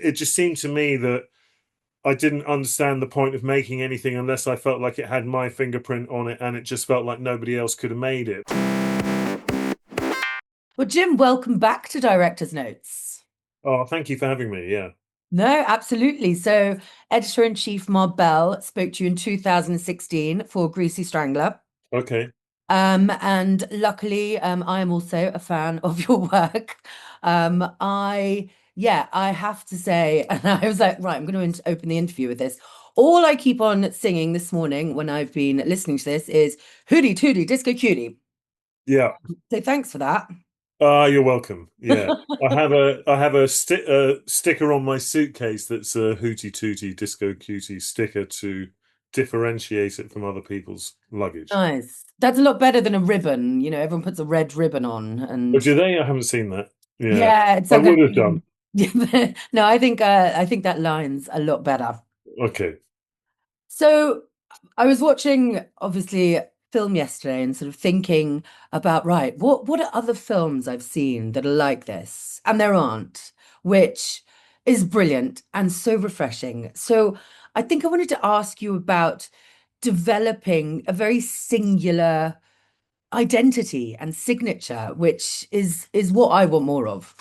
It just seemed to me that I didn't understand the point of making anything unless I felt like it had my fingerprint on it, and it just felt like nobody else could have made it. Well, Jim, welcome back to Director's Notes. Oh, thank you for having me. Yeah. No, absolutely. So, Editor-in-Chief Marbell spoke to you in 2016 for Greasy Strangler. Okay. And luckily, I am also a fan of your work. I have to say, and I was like, right, I'm going to open the interview with this. All I keep on singing this morning when I've been listening to this is Hootie Tootie Disco Cutie. Yeah. So thanks for that. Ah, you're welcome. Yeah. I have a sticker on my suitcase that's a Hootie Tootie Disco Cutie sticker to differentiate it from other people's luggage. Nice. That's a lot better than a ribbon. You know, everyone puts a red ribbon on, But and do they? I haven't seen that. Yeah. yeah, it's I some kind would of have done. no, I think that line's a lot better. Okay. So I was watching obviously film yesterday and sort of thinking about right, what are other films I've seen that are like this? And there aren't, which is brilliant and so refreshing. So I think I wanted to ask you about developing a very singular identity and signature, which is what I want more of.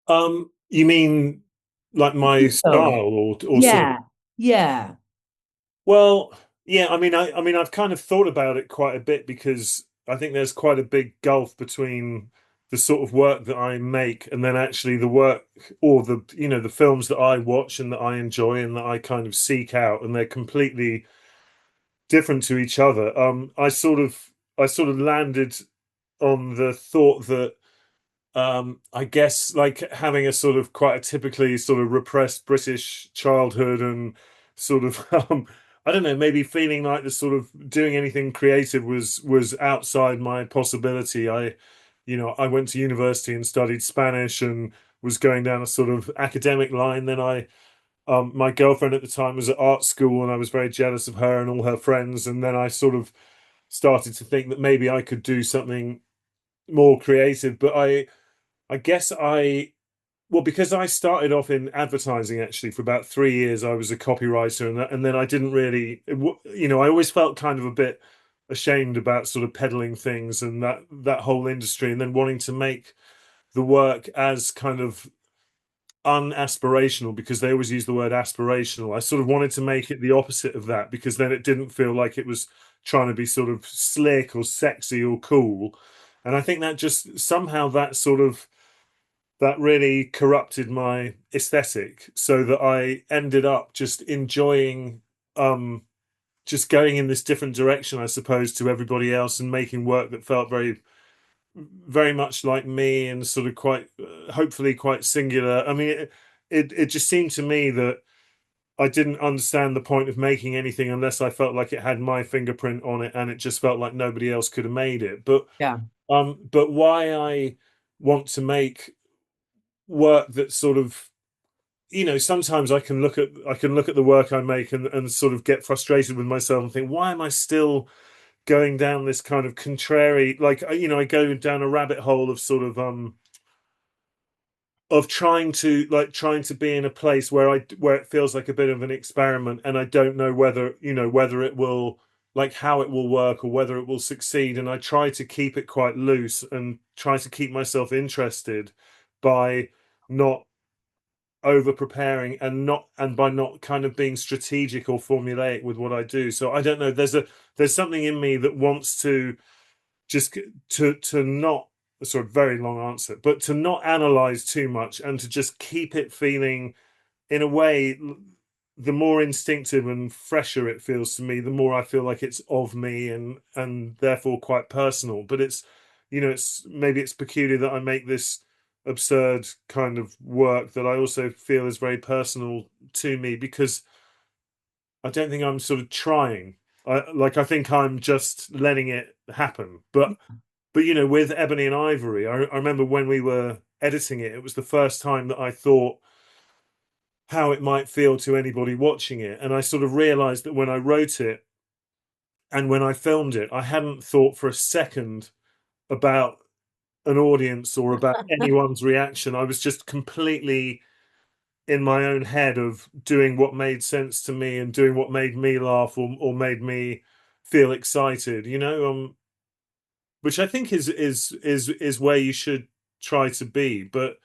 You mean like my Film. style or sort of. Yeah, yeah. Well, yeah, I mean I've kind of thought about it quite a bit because I think there's quite a big gulf between the sort of work that I make and then actually the work or the films that I watch and that I enjoy and that I kind of seek out, and they're completely different to each other. I sort of landed on the thought that I guess like having a sort of quite a typically sort of repressed British childhood and sort of I don't know, maybe feeling like the sort of doing anything creative was outside my possibility. I went to university and studied Spanish and was going down a sort of academic line. Then my girlfriend at the time was at art school and I was very jealous of her and all her friends. And then I sort of started to think that maybe I could do something more creative. But I guess well, because I started off in advertising actually for about 3 years. I was a copywriter, and then I didn't really, I always felt kind of a bit ashamed about sort of peddling things and that whole industry, and then wanting to make the work as kind of unaspirational, because they always use the word aspirational. I sort of wanted to make it the opposite of that, because then it didn't feel like it was trying to be sort of slick or sexy or cool. And I think that just somehow that really corrupted my aesthetic, so that I ended up just enjoying um just going in this different direction, I suppose, to everybody else, and making work that felt very much like me and sort of quite hopefully quite singular. I mean, it just seemed to me that I didn't understand the point of making anything unless I felt like it had my fingerprint on it, and it just felt like nobody else could have made it. Yeah. But why I want to make work that sort of, sometimes I can look at the work I make and sort of get frustrated with myself and think, why am I still going down this kind of contrary, like, I go down a rabbit hole of sort of trying to be in a place where it feels like a bit of an experiment, and I don't know whether it will, like, how it will work or whether it will succeed. And I try to keep it quite loose and try to keep myself interested by not over preparing, and by not kind of being strategic or formulaic with what I do. So I don't know, there's something in me that wants to just to not, sort of very long answer, but to not analyze too much and to just keep it feeling, in a way, the more instinctive and fresher it feels to me, the more I feel like it's of me, and therefore quite personal. But it's peculiar that I make this absurd kind of work that I also feel is very personal to me, because I don't think I'm sort of trying. I think I'm just letting it happen. But with Ebony and Ivory, I remember when we were editing it, it was the first time that I thought how it might feel to anybody watching it. And I sort of realized that when I wrote it and when I filmed it, I hadn't thought for a second about an audience or about anyone's reaction. I was just completely in my own head of doing what made sense to me and doing what made me laugh or made me feel excited, which I think is where you should try to be. But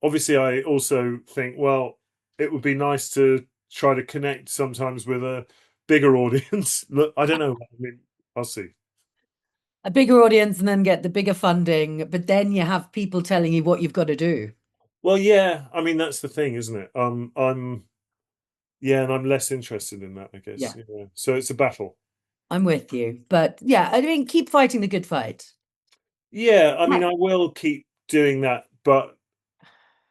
obviously, I also think, well, it would be nice to try to connect sometimes with a bigger audience. Look, I don't know. I mean, I'll see. A bigger audience and then get the bigger funding, but then you have people telling you what you've got to do. Well, yeah, I mean that's the thing, isn't it? Yeah, and I'm less interested in that, I guess. Yeah, Yeah. So it's a battle. I'm with you. But yeah, I mean, keep fighting the good fight. Yeah, I mean, Right. I will keep doing that, but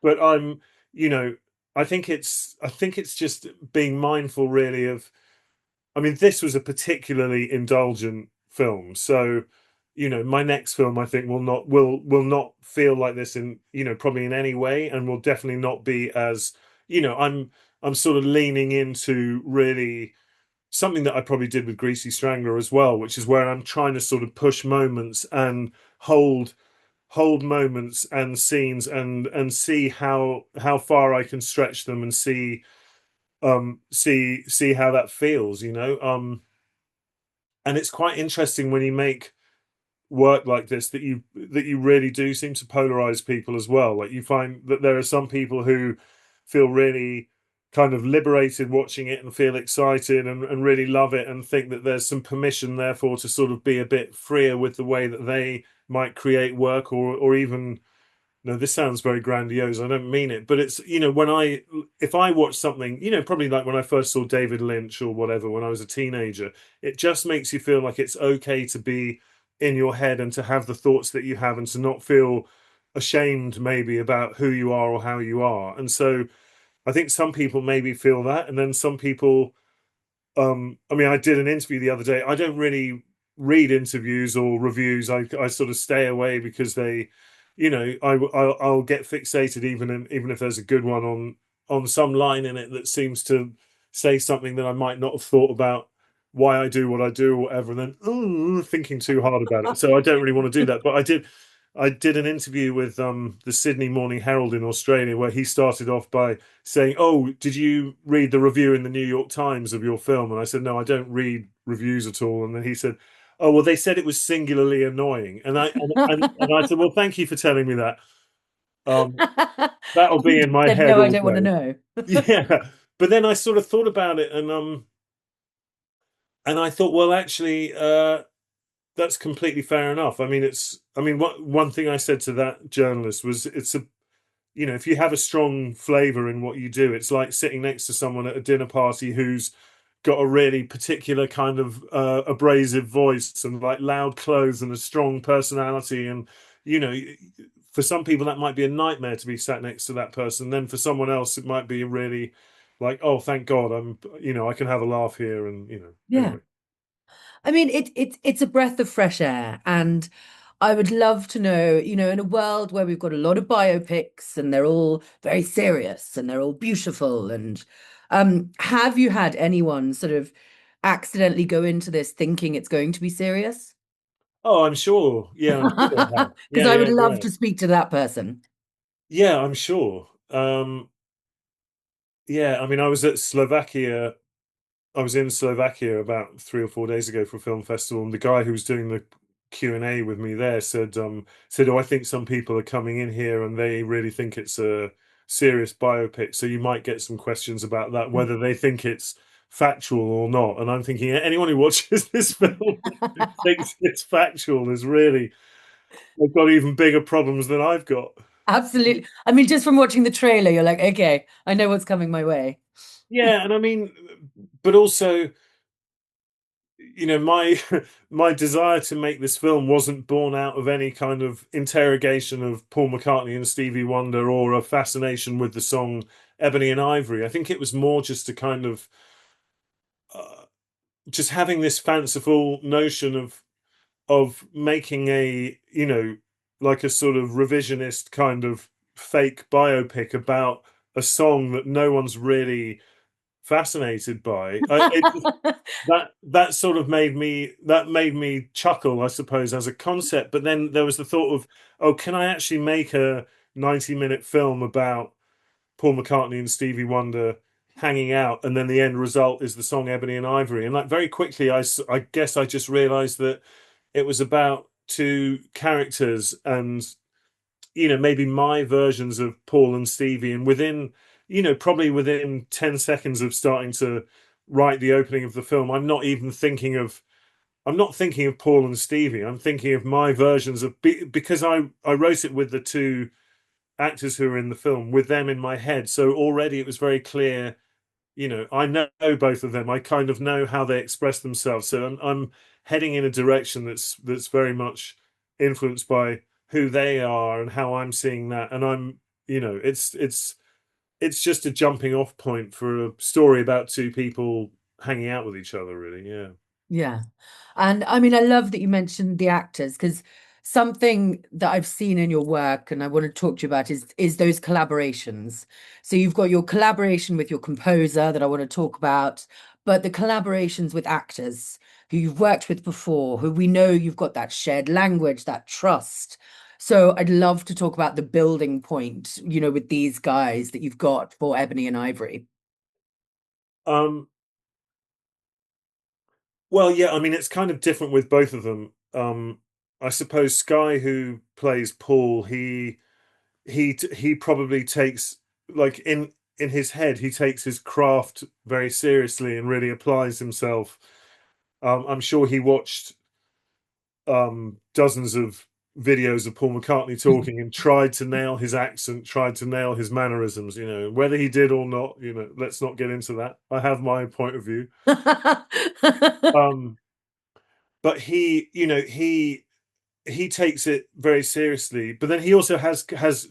I'm, you know, I think it's just being mindful, really, of. I mean, this was a particularly indulgent film, so my next film, I think, will not feel like this in probably in any way, and will definitely not be as I'm sort of leaning into really something that I probably did with Greasy Strangler as well, which is where I'm trying to sort of push moments and hold moments and scenes and see how far I can stretch them and see how that feels. And it's quite interesting when you make work like this that you really do seem to polarize people as well. Like, you find that there are some people who feel really kind of liberated watching it and feel excited and really love it and think that there's some permission therefore to sort of be a bit freer with the way that they might create work, or even, no, this sounds very grandiose. I don't mean it, but it's, if I watch something, probably like when I first saw David Lynch or whatever when I was a teenager, it just makes you feel like it's okay to be in your head and to have the thoughts that you have and to not feel ashamed maybe about who you are or how you are. And so I think some people maybe feel that, and then some people, I mean, I did an interview the other day. I don't really read interviews or reviews. I sort of stay away because they, I'll get fixated even if there's a good one on some line in it that seems to say something that I might not have thought about why I do what I do or whatever, and then thinking too hard about it. So I don't really want to do that. But I did an interview with the Sydney Morning Herald in Australia, where he started off by saying, "Oh, did you read the review in the New York Times of your film?" And I said, "No, I don't read reviews at all." And then he said, "Oh, well, they said it was singularly annoying." And I said, "Well, thank you for telling me that. Um, that'll be You in my said, head no, I don't want to always." know. Yeah, but then I sort of thought about it, and I thought, well, actually, that's completely fair enough. I mean, one thing I said to that journalist was, if you have a strong flavor in what you do, it's like sitting next to someone at a dinner party who's got a really particular kind of abrasive voice and like loud clothes and a strong personality. And, you know, for some people, that might be a nightmare to be sat next to that person. Then for someone else, it might be really like, oh, thank God, I can have a laugh here. And, Yeah. anyway. I mean, it's a breath of fresh air, and I would love to know, in a world where we've got a lot of biopics and they're all very serious and they're all beautiful, and have you had anyone sort of accidentally go into this thinking it's going to be serious? Oh, I'm sure. Yeah, I'm sure they have. Because Yeah, I would yeah, love yeah. to speak to that person. Yeah, I'm sure. Yeah, I mean, I was in Slovakia about 3 or 4 days ago for a film festival, and the guy who was doing the Q&A with me there said, "Oh, I think some people are coming in here and they really think it's a serious biopic, so you might get some questions about that, whether they think it's factual or not." And I'm thinking, anyone who watches this film thinks it's factual is really, they've got even bigger problems than I've got. Absolutely. I mean, just from watching the trailer, you're like, okay, I know what's coming my way. Yeah, and I mean, but also, my my desire to make this film wasn't born out of any kind of interrogation of Paul McCartney and Stevie Wonder, or a fascination with the song Ebony and Ivory. I think it was more just a kind of uh, just having this fanciful notion of making a, like a sort of revisionist kind of fake biopic about a song that no one's really fascinated by. That sort of made me chuckle, I suppose, as a concept. But then there was the thought of, oh, can I actually make a 90-minute film about Paul McCartney and Stevie Wonder hanging out, and then the end result is the song Ebony and Ivory. And like very quickly, I guess I just realized that it was about two characters and, maybe my versions of Paul and Stevie. And within, probably within 10 seconds of starting to write the opening of the film, I'm not thinking of Paul and Stevie. I'm thinking of my versions of, because I wrote it with the two actors who are in the film, with them in my head. So already it was very clear, I know both of them. I kind of know how they express themselves. So I'm heading in a direction that's very much influenced by who they are and how I'm seeing that. And it's just a jumping off point for a story about two people hanging out with each other, really. Yeah. Yeah. And I mean, I love that you mentioned the actors because something that I've seen in your work and I want to talk to you about is those collaborations. So you've got your collaboration with your composer that I want to talk about, but the collaborations with actors who you've worked with before, who we know you've got that shared language, that trust. So I'd love to talk about the building point, with these guys that you've got for Ebony and Ivory. Um, well, yeah, I mean, it's kind of different with both of them. I suppose Sky, who plays Paul, he probably takes, like, in his head, he takes his craft very seriously and really applies himself. I'm sure he watched dozens of videos of Paul McCartney talking and tried to nail his accent, tried to nail his mannerisms. Whether he did or not, let's not get into that. I have my point of view. Um, but he takes it very seriously, but then he also has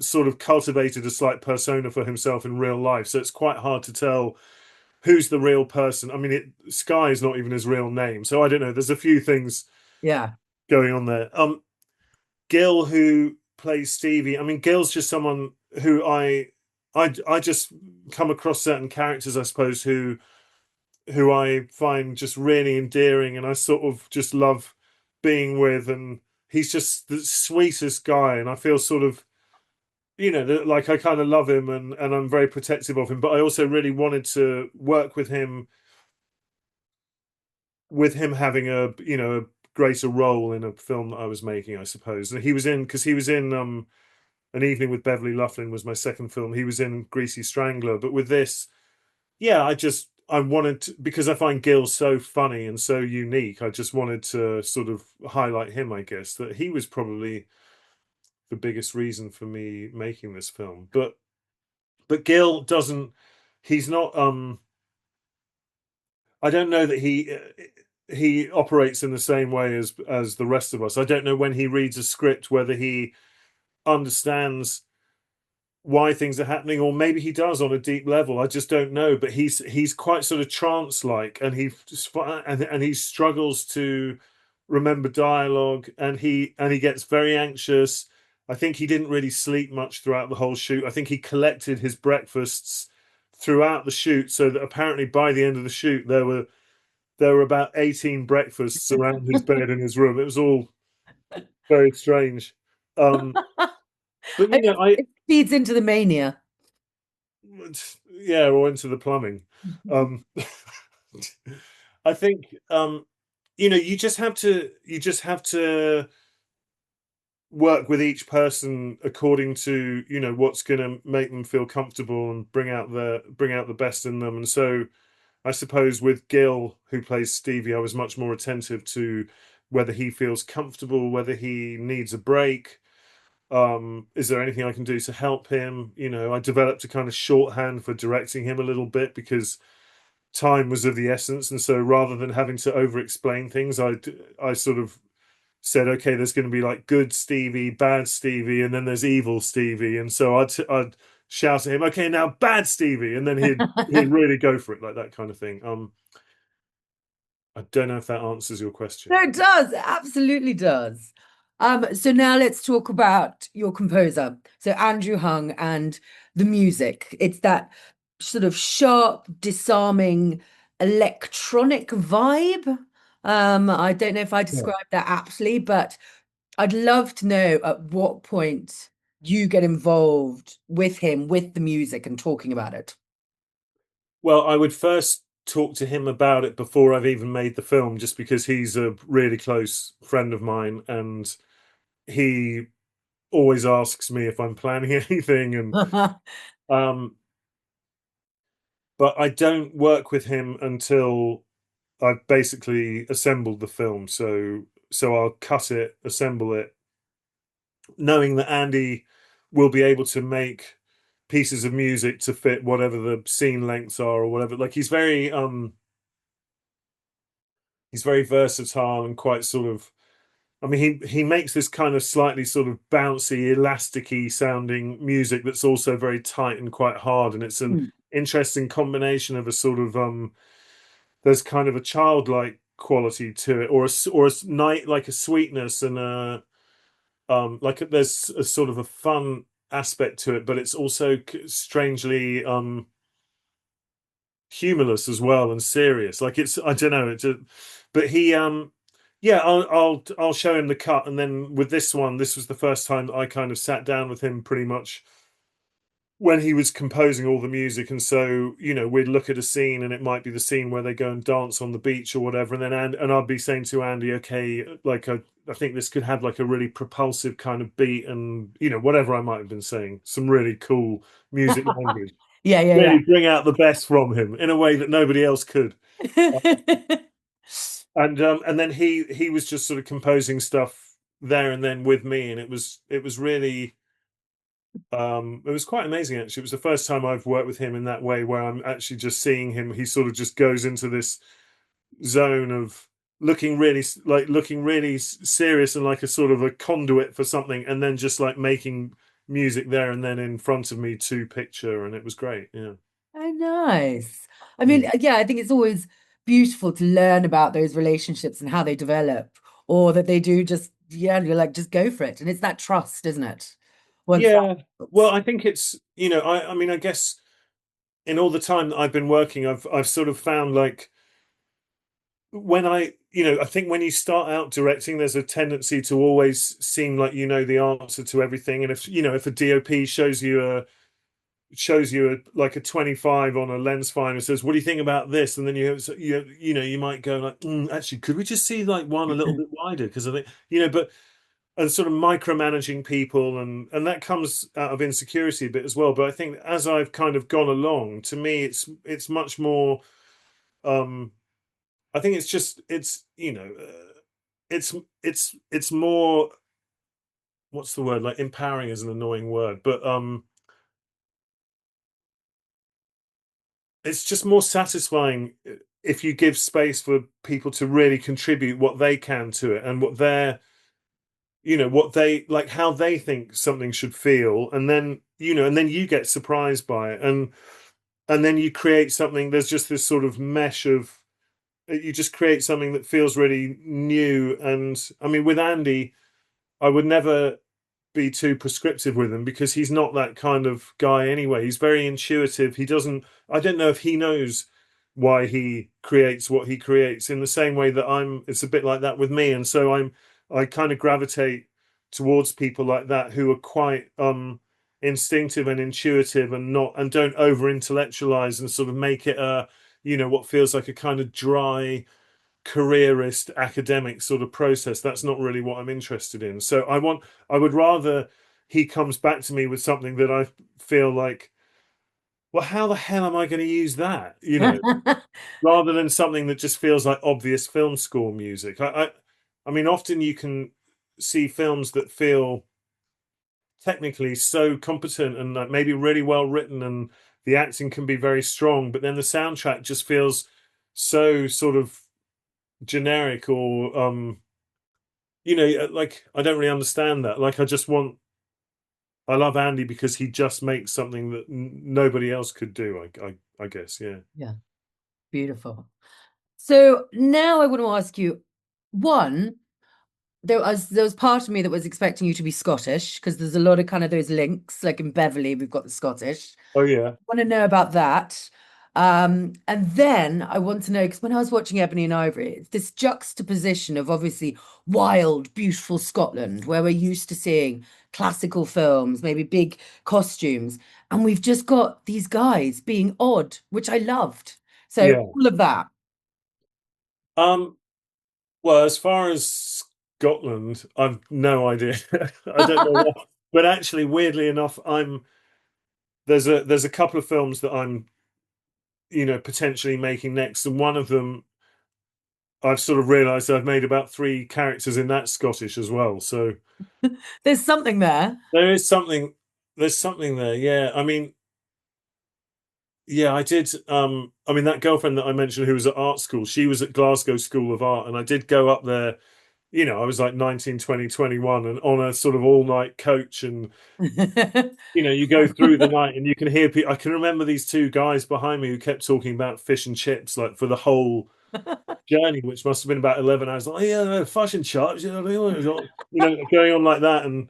sort of cultivated a slight persona for himself in real life, so it's quite hard to tell who's the real person. I mean, Sky is not even his real name, so I don't know. There's a few things Yeah. going on there. Gil, who plays Stevie, I mean, Gil's just someone who I just come across certain characters, I suppose, who I find just really endearing, and I sort of just love being with. And he's just the sweetest guy, and I feel sort of, like I kind of love him, and I'm very protective of him. But I also really wanted to work with him having a greater role in a film that I was making, I suppose. And he was in because he was in An Evening with Beverly Loughlin was my second film. He was in Greasy Strangler, but with this, yeah, I wanted to, because I find Gil so funny and so unique. I just wanted to sort of highlight him, I guess, that he was probably the biggest reason for me making this film. But Gil doesn't. He's not. I don't know that he operates in the same way as the rest of us. I don't know when he reads a script whether he understands why things are happening, or maybe he does on a deep level. I just don't know. But he's quite sort of trance-like, and he struggles to remember dialogue, and he gets very anxious. I think he didn't really sleep much throughout the whole shoot. I think he collected his breakfasts throughout the shoot, so that apparently by the end of the shoot there were about 18 breakfasts around his bed in his room. It was all very strange. Um, but I guess I it feeds into the mania. yeah, or into the plumbing. Um, I think you just have to work with each person according to what's going to make them feel comfortable and bring out the best in them. And so I suppose with Gil, who plays Stevie, I was much more attentive to whether he feels comfortable, whether he needs a break. Is there anything I can do to help him? I developed a kind of shorthand for directing him a little bit because time was of the essence, and so rather than having to over explain things, I sort of said, okay, there's going to be like good Stevie, bad Stevie, and then there's evil Stevie. And so I'd shout at him, okay, now bad Stevie, and then he'd really go for it, like that kind of thing. I don't know if that answers your No, question. it does. It absolutely does. So now let's talk about your composer. So Andrew Hung and the music. It's that sort of sharp, disarming electronic vibe. I don't know if I Yeah. described that aptly, but I'd love to know at what point. you get involved with him, with the music and talking about it? Well, I would first talk to him about it before I've even made the film, just because he's a really close friend of mine, and he always asks me if I'm planning anything, and um, but I don't work with him until I've basically assembled the film. So I'll cut it, assemble it, knowing that Andy will be able to make pieces of music to fit whatever the scene lengths are or whatever. Like he's very versatile and quite sort of, I mean, he makes this kind of slightly sort of bouncy, elasticy sounding music that's also very tight and quite hard, and it's an Mm. interesting combination of a sort of there's kind of a childlike quality to it, or a night, like a sweetness and a like there's a sort of a fun aspect to it, but it's also strangely humorless as well and serious. Like it's, I don't know, but he yeah, I'll show him the cut, and then with this one, this was the first time that I kind of sat down with him pretty much when he was composing all the music. And so, you know, we'd look at a scene and it might be the scene where they go and dance on the beach or whatever, and then and I'd be saying to Andy, okay, like I think this could have like a really propulsive kind of beat, and you know, whatever I might have been saying, some really cool music language, Yeah, really yeah, bring out the best from him in a way that nobody else could. yeah. And then he was just sort of composing stuff there and then with me, and it was really it was quite amazing actually. It was the first time I've worked with him in that way, where I'm actually just seeing him. He sort of just goes into this zone of looking really serious and like a sort of a conduit for something, and then just like making music there and then in front of me to picture, and it was great. Yeah. Oh, nice. I mean, Mm. yeah, I think it's always beautiful to learn about those relationships and how they develop, or that they do just, yeah, you're like, just go for it. And it's that trust, isn't it? Once that Yeah. Well, builds. I think it's, you know, I mean, I guess in all the time that I've been working, I've sort of found like when you know, I think when you start out directing, there's a tendency to always seem like you know the answer to everything. And if you know, if a DOP like a 25 on a lens finder and says, "What do you think about this?" And then you know, you might go like, "Actually, could we just see like one a little bit wider?" Because I think, you know, but and sort of micromanaging people, and that comes out of insecurity a bit as well. But I think as I've kind of gone along, to me, it's much more. Um, I think it's just it's you know, it's more, what's the word, like empowering is an annoying word, but it's just more satisfying if you give space for people to really contribute what they can to it, and what they're, you know, what they like, how they think something should feel, and then, you know, and then you get surprised by it, and then you create something. There's just this sort of mesh of, you just create something that feels really new. And I mean, with Andy, I would never be too prescriptive with him, because he's not that kind of guy anyway. He's very intuitive. He doesn't, I don't know if he knows why he creates what he creates, in the same way that it's a bit like that with me. And so I kind of gravitate towards people like that, who are quite instinctive and intuitive, and not, and don't over intellectualize and sort of make it a, you know, what feels like a kind of dry careerist academic sort of process. That's not really what I'm interested in. So I would rather he comes back to me with something that I feel like, well, how the hell am I going to use that, you know, rather than something that just feels like obvious film score music. I mean, often you can see films that feel technically so competent and like maybe really well written, and the acting can be very strong, but then the soundtrack just feels so sort of generic, or you know, like I don't really understand that. Like I love Andy because he just makes something that nobody else could do. I guess, yeah. Yeah, beautiful. So now I want to ask you, one, there was part of me that was expecting you to be Scottish because there's a lot of kind of those links, like in Beverly, we've got the Scottish. Oh yeah. Want to know about that. And then I want to know, because when I was watching Ebony and Ivory, it's this juxtaposition of obviously wild, beautiful Scotland, where we're used to seeing classical films, maybe big costumes, and we've just got these guys being odd, which I loved. So Yeah. all of that. Um, well, as far as Scotland, I've no idea. I don't know what. But actually, weirdly enough, there's a couple of films that I'm, potentially making next, and one of them I've sort of realised I've made about three characters in that Scottish as well. So There's something there. there is something. There's something there. Yeah. I mean, yeah, I did. I mean, that girlfriend that I mentioned who was at art school, she was at Glasgow School of Art, and I did go up there. I was like 19, 20, 21, and on a sort of all-night coach, and you go through the night and you can hear people. I can remember these two guys behind me who kept talking about fish and chips like for the whole journey, which must have been about 11 hours. Like, oh, yeah, no, fish and chips, going on like that. And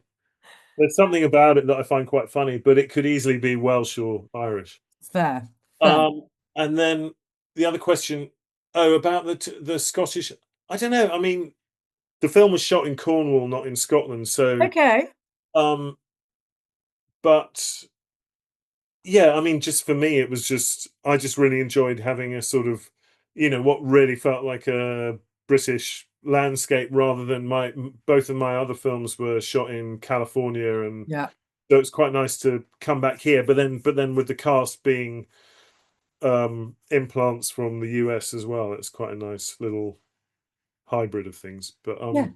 there's something about it that I find quite funny, but it could easily be Welsh or Irish. Fair, fair. Um, and then the other question, oh, about the Scottish. I don't know. I mean, the film was shot in Cornwall, not in Scotland. So, Okay. um, but yeah, I mean, just for me, it was just I just really enjoyed having a sort of, what really felt like a British landscape rather than both of my other films were shot in California, and Yeah. so it's quite nice to come back here. But then with the cast being implants from the US as well, it's quite a nice little hybrid of things. But Yeah.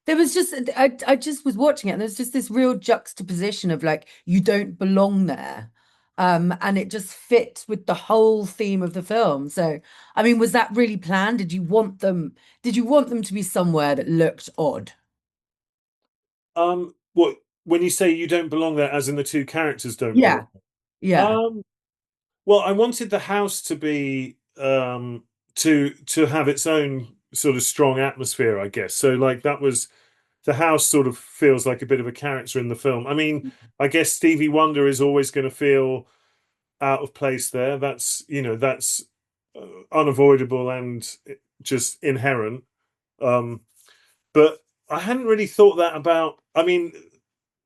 There was just I just was watching it and there's just this real juxtaposition of like you don't belong there. And it just fits with the whole theme of the film. So, I mean, was that really planned? Did you want them to be somewhere that looked odd? what when you say you don't belong there, as in the two characters don't belong? Yeah. Yeah. Um, Well, I wanted the house to be to have its own sort of strong atmosphere, I guess. So like that was the house sort of feels like a bit of a character in the film. I mean, I guess Stevie Wonder is always going to feel out of place there. That's unavoidable and just inherent. Um, but I hadn't really thought that about. I mean,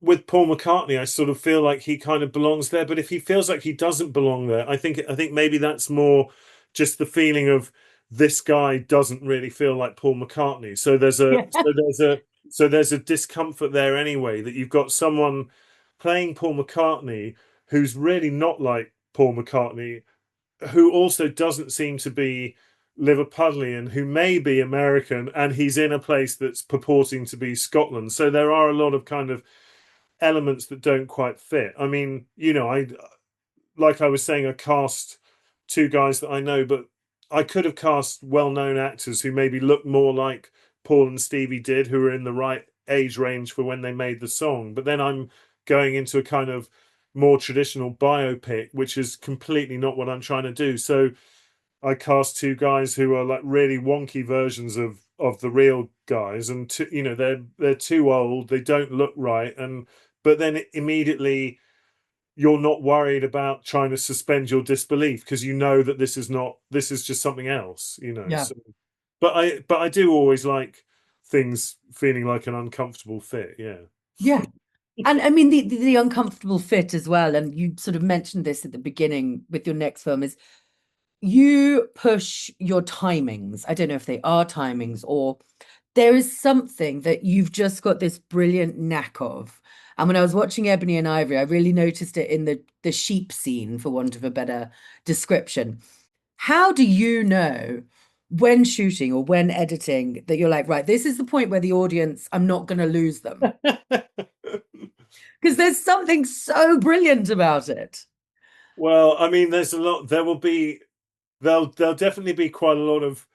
with Paul McCartney, I sort of feel like he kind of belongs there. But if he feels like he doesn't belong there, I think maybe that's more just the feeling of this guy doesn't really feel like Paul McCartney. So there's a Yeah. so there's a so there's a discomfort there anyway, that you've got someone playing Paul McCartney who's really not like Paul McCartney, who also doesn't seem to be Liverpudlian, who may be American, and he's in a place that's purporting to be Scotland. So there are a lot of kind of elements that don't quite fit. I mean, I like I was saying, I cast two guys that I know, but I could have cast well-known actors who maybe look more like Paul and Stevie did, who are in the right age range for when they made the song. But then I'm going into a kind of more traditional biopic, which is completely not what I'm trying to do. So I cast two guys who are like really wonky versions of the real guys, and they're too old, they don't look right, and but then immediately you're not worried about trying to suspend your disbelief because you know that this is just something else. Yeah. So, but I do always like things feeling like an uncomfortable fit. Yeah. Yeah. And I mean the uncomfortable fit as well, and you sort of mentioned this at the beginning with your next film, is you push your timings. I don't know if they are timings or there is something that you've just got this brilliant knack of. And when I was watching Ebony and Ivory, I really noticed it in the sheep scene, for want of a better description. How do you know when shooting or when editing that you're like, right, this is the point where the audience, I'm not going to lose them? Because there's something so brilliant about it. Well, I mean, there's a lot. There'll definitely be quite a lot of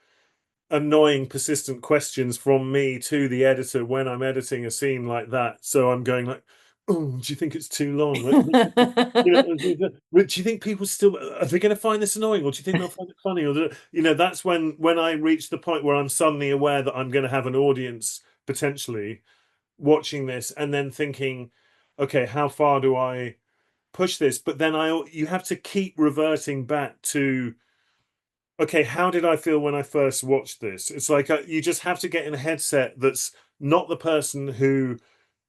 annoying, persistent questions from me to the editor when I'm editing a scene like that. So I'm going like, "Oh, do you think it's too long? Do you think people still are they going to find this annoying, or do you think they'll find it funny? Or that's when I reach the point where I'm suddenly aware that I'm going to have an audience potentially watching this, and then thinking, okay, how far do I push this, but then you have to keep reverting back to, okay, how did I feel when I first watched this? It's like you just have to get in a headset that's not the person who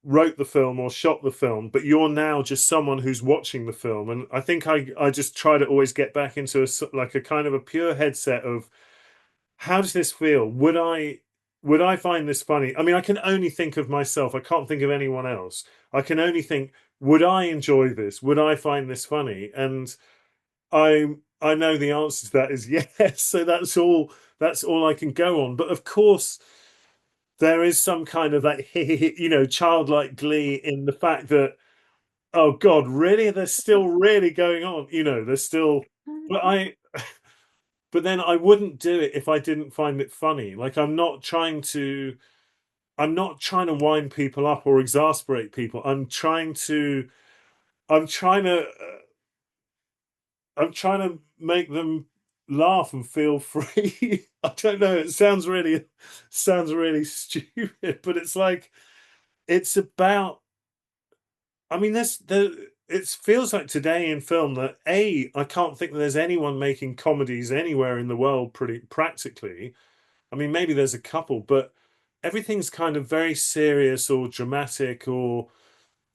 wrote the film or shot the film, but you're now just someone who's watching the film. And I think I just try to always get back into like a kind of a pure headset of, how does this feel? Would I find this funny? I mean, I can only think of myself. I can't think of anyone else. I can only think, would I enjoy this? Would I find this funny? And I know the answer to that is yes. So that's all I can go on. But of course, there is some kind of like childlike glee in the fact that, oh God, really? They're still really going on. They're still, but but then I wouldn't do it if I didn't find it funny. Like I'm not trying to wind people up or exasperate people. I'm trying to I'm trying to make them laugh and feel free. I don't know. It sounds really stupid, but it's like, it's about. I mean, it feels like today in film that I can't think that there's anyone making comedies anywhere in the world pretty practically. I mean, maybe there's a couple, but everything's kind of very serious or dramatic or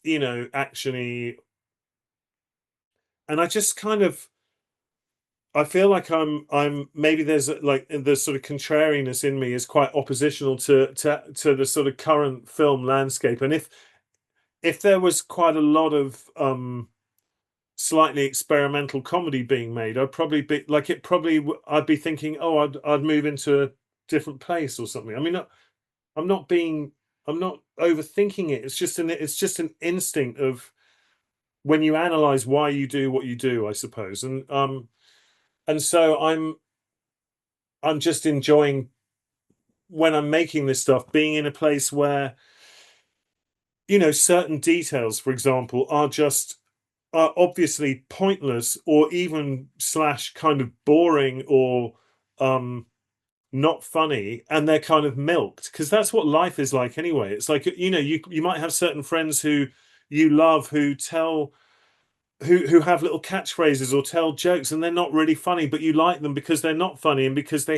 actiony, and I just kind of. I feel like I'm maybe there's like the sort of contrariness in me is quite oppositional to the sort of current film landscape. And if there was quite a lot of slightly experimental comedy being made, I'd probably be like, I'd be thinking, oh, I'd move into a different place or something. I mean, I'm not being I'm not overthinking it. It's just an instinct of when you analyze why you do what you do, I suppose. And so I'm just enjoying, when I'm making this stuff, being in a place where certain details, for example, are obviously pointless or even slash kind of boring or not funny, and they're kind of milked, because that's what life is like anyway. It's like, you might have certain friends who you love, who have little catchphrases or tell jokes, and they're not really funny, but you like them because they're not funny, and because they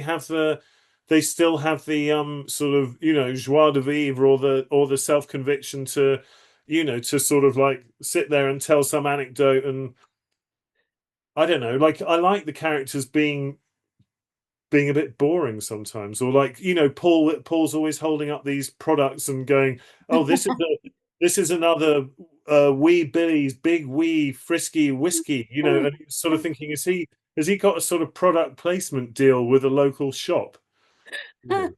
still have the sort of joie de vivre, or the self-conviction to sort of like sit there and tell some anecdote. And I don't know, like, I like the characters being a bit boring sometimes, or like, Paul's always holding up these products and going, oh, this is another wee Billy's big wee frisky whiskey, and he's sort of thinking, has he got a sort of product placement deal with a local shop, you know?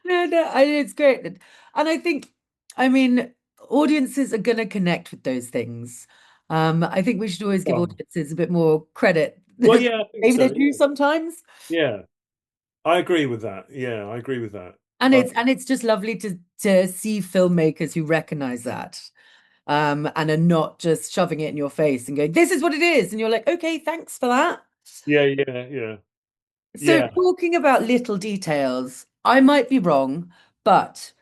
No, no, it's great. And I think, I mean, audiences are going to connect with those things. I think we should always give Oh, audiences a bit more credit well, than yeah, I think maybe they so. do sometimes. Yeah, I agree with that. Yeah, I agree with that. And uh, it's just lovely to see filmmakers who recognize that. And are not just shoving it in your face and going, this is what it is. And you're like, okay, thanks for that. yeah, yeah, yeah, So yeah, talking about little details, I might be wrong, but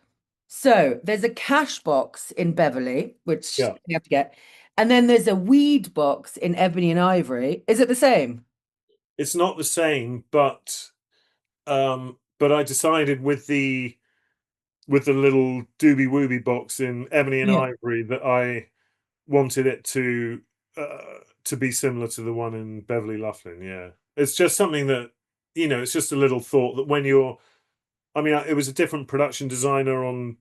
so there's a cash box in Beverly, which yeah. you have to get, and then there's a weed box in Ebony and Ivory. Is it the same? It's not the same, but I decided with the little Dooby Wooby box in Ebony and Yeah. Ivory that I wanted it to be similar to the one in Beverly Loughlin. Yeah, it's just something that, it's just a little thought that when you're. I mean, it was a different production designer on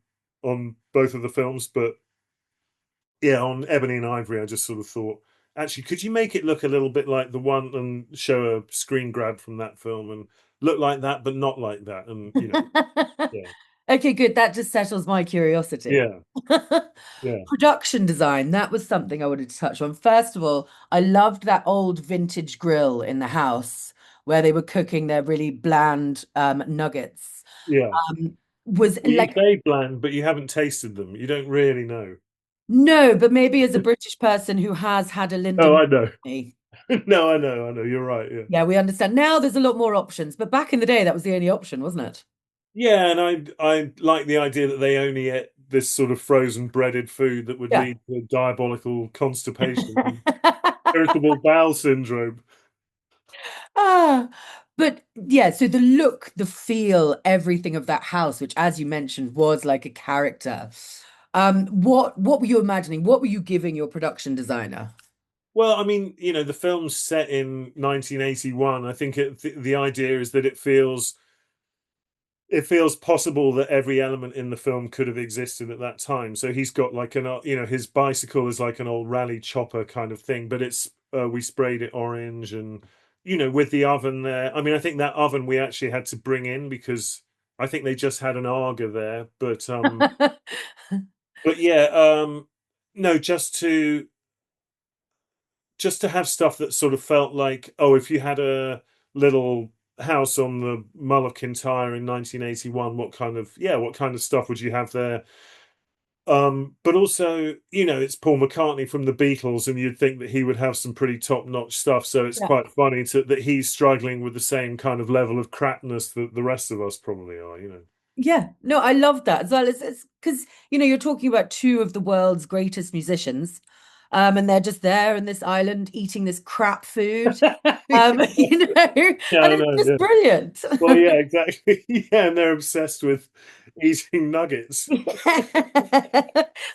both of the films, but yeah, on Ebony and Ivory, I just sort of thought, actually, could you make it look a little bit like the one, and show a screen grab from that film and look like that, but not like that, and yeah, Okay, good. That just settles my curiosity. yeah, yeah, Production design, that was something I wanted to touch on. First of all, I loved that old vintage grill in the house where they were cooking their really bland nuggets. yeah. Was Well, you like, say bland, but you haven't tasted them. You don't really know. no, but maybe as a British person who has had a Oh, Linden, I know. No, I know. You're right. Yeah. yeah, we understand. Now there's a lot more options, but back in the day, that was the only option, wasn't it? Yeah, and I like the idea that they only ate this sort of frozen breaded food that would Yeah. lead to diabolical constipation and irritable bowel syndrome. Ah, but yeah, so the look, the feel, everything of that house, which as you mentioned was like a character. What were you imagining? What were you giving your production designer? Well, I mean, the film's set in 1981. I think the idea is that it feels possible that every element in the film could have existed at that time. So he's got like his bicycle is like an old rally chopper kind of thing, but it's we sprayed it orange, and with the oven there. I mean, I think that oven we actually had to bring in because I think they just had an Arga there, but yeah, no, just to have stuff that sort of felt like, oh, if you had a little house on the Mull of Kintyre in 1981, what kind of stuff would you have there? But also, it's Paul McCartney from the Beatles, and you'd think that he would have some pretty top-notch stuff. So it's Yeah. quite funny that he's struggling with the same kind of level of crapness that the rest of us probably are. Yeah, no, I love that as well. It's because you're talking about two of the world's greatest musicians, and they're just there in this island eating this crap food, Yeah, and I it's know. just Yeah. brilliant. Well, yeah, exactly. Yeah, and they're obsessed with eating nuggets.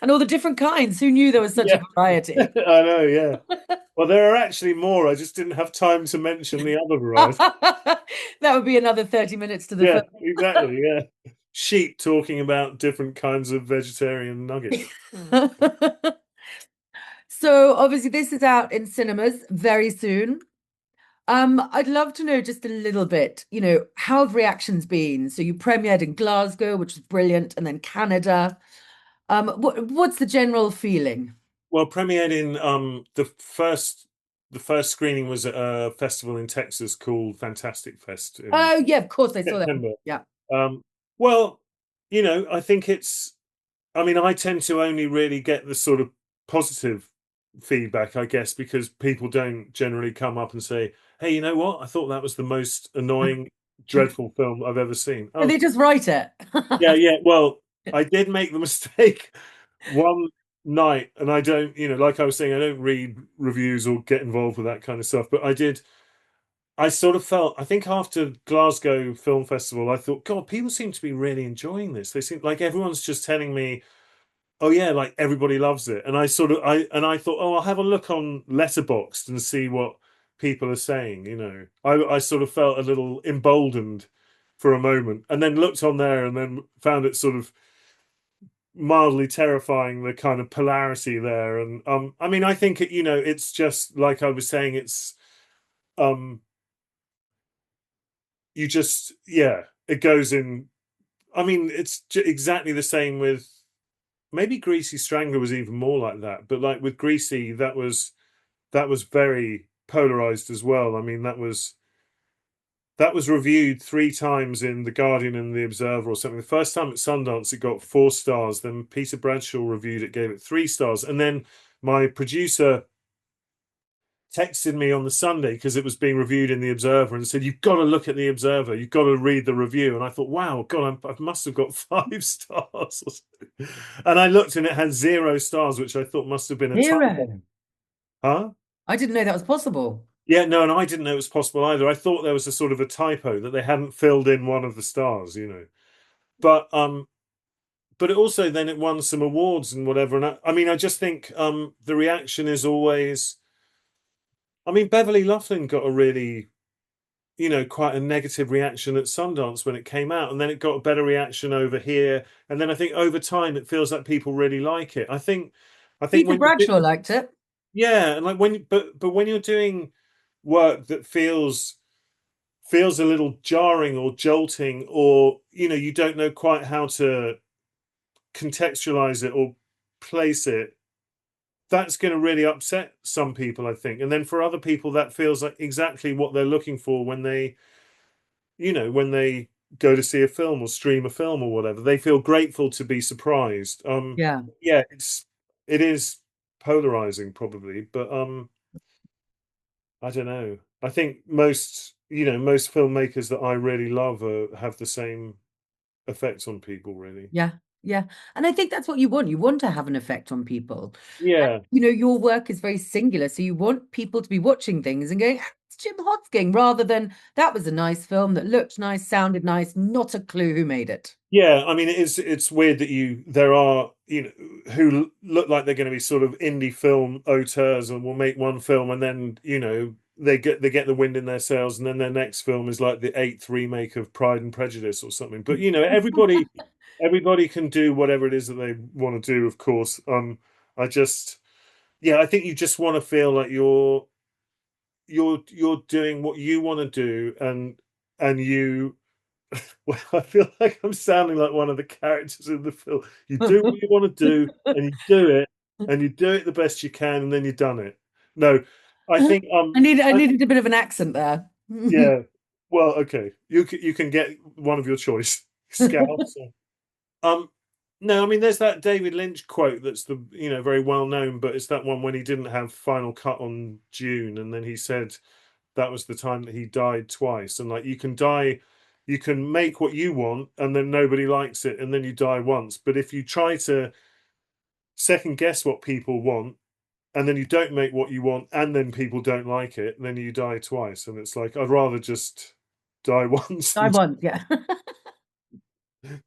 And all the different kinds. Who knew there was such a Yeah, variety? I know. Yeah. Well, there are actually more. I just didn't have time to mention the other variety. That would be another 30 minutes to the Yeah, film. exactly. Yeah. Sheep talking about different kinds of vegetarian nuggets. So obviously this is out in cinemas very soon. I'd love to know just a little bit, how have reactions been? So you premiered in Glasgow, which was brilliant, and then Canada. What's the general feeling? Well, premiered in the first screening was at a festival in Texas called Fantastic Fest in Oh yeah, of course I saw that. September. Yeah. Well, I think I mean, I tend to only really get the sort of positive feedback, I guess, because people don't generally come up and say, "Hey, you know what? I thought that was the most annoying, dreadful film I've ever seen." Oh, They just write it. yeah, yeah. Well, I did make the mistake one night, and I don't, like I was saying, I don't read reviews or get involved with that kind of stuff, but I did. I sort of felt, I think after Glasgow Film Festival, I thought, God, people seem to be really enjoying this. They seem like everyone's just telling me, oh yeah, like everybody loves it. And I thought, oh, I'll have a look on Letterboxd and see what people are saying. I sort of felt a little emboldened for a moment, and then looked on there and then found it sort of mildly terrifying, the kind of polarity there. And I mean, I think it's just like I was saying, it's um you just, yeah, it goes in. I mean, it's exactly the same with, maybe Greasy Strangler was even more like that, but like with Greasy, that was very polarized as well. I mean, that was reviewed 3 times in The Guardian and The Observer or something. The first time at Sundance, it got 4 stars. Then Peter Bradshaw reviewed it, gave it 3 stars. And then my producer texted me on the Sunday because it was being reviewed in The Observer and said, "You've got to look at The Observer. You've got to read the review." And I thought, wow, God, I must have got 5 stars. And I looked and it had 0 stars, which I thought must have been a typo. Zero. Huh? I didn't know that was possible. Yeah, no, and I didn't know it was possible either. I thought there was a sort of a typo that they hadn't filled in one of the stars. But it also, then it won some awards and whatever. And I mean, I just think the reaction is always. I mean, Beverly Loughlin got a really, quite a negative reaction at Sundance when it came out, and then it got a better reaction over here. And then I think over time it feels like people really like it. I think Peter when you Bradshaw liked it. yeah, and like but when you're doing work that feels a little jarring or jolting, or you don't know quite how to contextualize it or place it, that's going to really upset some people, I think. And then for other people, that feels like exactly what they're looking for when they go to see a film or stream a film or whatever. They feel grateful to be surprised. Yeah. Yeah, it is polarizing probably, but I don't know. I think most filmmakers that I really love have the same effects on people, really. Yeah. Yeah. And I think that's what you want. You want to have an effect on people. And, Yeah. your work is very singular. So you want people to be watching things and going, "Ah, it's Jim Hosking," rather than that was a nice film that looked nice, sounded nice, not a clue who made it. Yeah, I mean, it's weird that there are, who look like they're going to be sort of indie film auteurs and will make one film and then, they get the wind in their sails, and then their next film is like the eighth remake of Pride and Prejudice or something. But everybody can do whatever it is that they want to do, of course. I just yeah, I think you just want to feel like you're doing what you want to do, and you well, I feel like I'm sounding like one of the characters in the film. You do what you want to do, and you do it the best you can, and then you've done it. No, I think I I, needed a bit of an accent there. yeah. Well, okay, you can get one of your choice, Scouts. Um, no, I mean there's that David Lynch quote that's the very well known, but it's that one when he didn't have final cut on June, and then he said that was the time that he died twice. And like you can make what you want and then nobody likes it and then you die once. But if you try to second guess what people want and then you don't make what you want and then people don't like it, then you die twice. And it's like I'd rather just die once I than, want, yeah.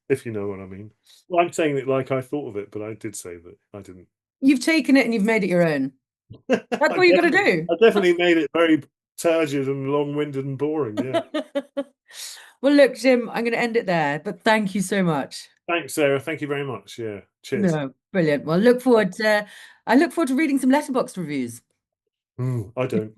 if you know what I mean. Well, I'm saying it like I thought of it, but I did say that I didn't. You've taken it and you've made it your own. That's I what you got to definitely do. I definitely made it very turgid and long-winded and boring. Yeah. Well, look, Jim, I'm going to end it there, but thank you so much. Thanks, Sarah. Thank you very much. Yeah. Cheers. No, brilliant. Well, I look forward to reading some letterbox reviews. I don't.